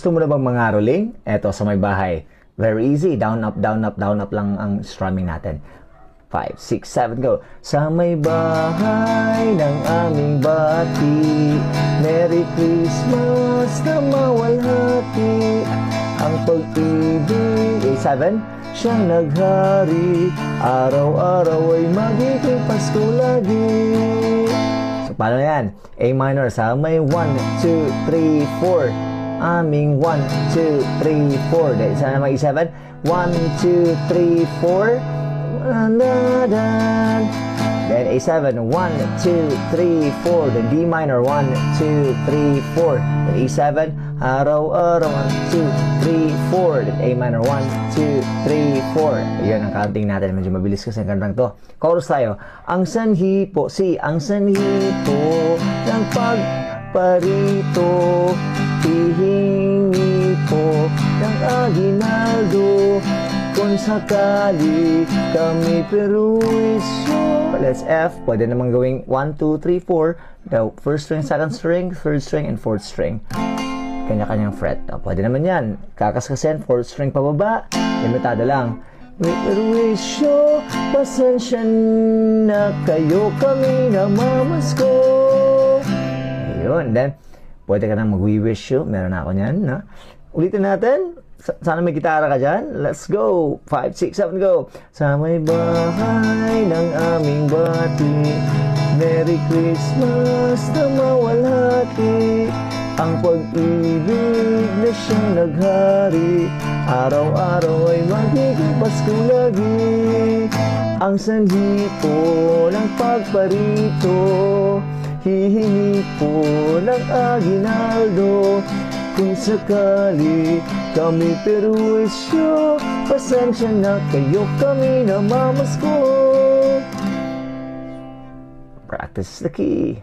Gusto mo na bang mangaroling? Eto sa may bahay. Very easy. Down, up, down, up, down, up lang ang strumming natin. 5, 6, 7, go. Sa may bahay ng aming bati, Merry Christmas na mawalhati. Ang pag-ibig, 7, siyang naghari. Araw-araw ay magiging Pasko lagi. So, paano yan? A minor sa may 1, 2, 3, 4. Aming 1, 2, 3, 4. Dahil sana may 7. 1, 2, 3, 4. Then A7, 1, 2, 3, 4. Then D minor, 1, 2, 3, 4. Then A7, araw-araw, 1, 2, 3, 4. Then A minor, 1, 2, 3, 4. Ayan ang counting natin. Medyo mabilis kasi ang kantang to. Chorus tayo. Ang sanhi po, ang sanhi po ng pagparito, hihingi po ng aginaldo. Kung sakali kami perwisyo. Let's F. Pwede naman gawing 1, 2, 3, 4. The first string, second string, third string, and fourth string. Kanya-kanyang fret. Pwede naman yan. Kakaskasin, fourth string pababa. Limitado lang. May perwisyo, pasensya na kayo kami namamasko. Ayun. Then, pwede ka nang mag-wish you. Meron na ako niyan. No? Ulitin natin. Sana may gitara ka dyan. Let's go. 5, 6, 7, go. Sa may bahay ng aming bati, Merry Christmas na mawalhati. Ang pag-ibig na siyang naghari. Araw-araw ay magiging Pasko lagi. Ang sanhi po ng pagparito, hihingi po ng aginaldo. Kung sakali kami perwisyo, pasensya na kayo kami namamasko. Practice the key.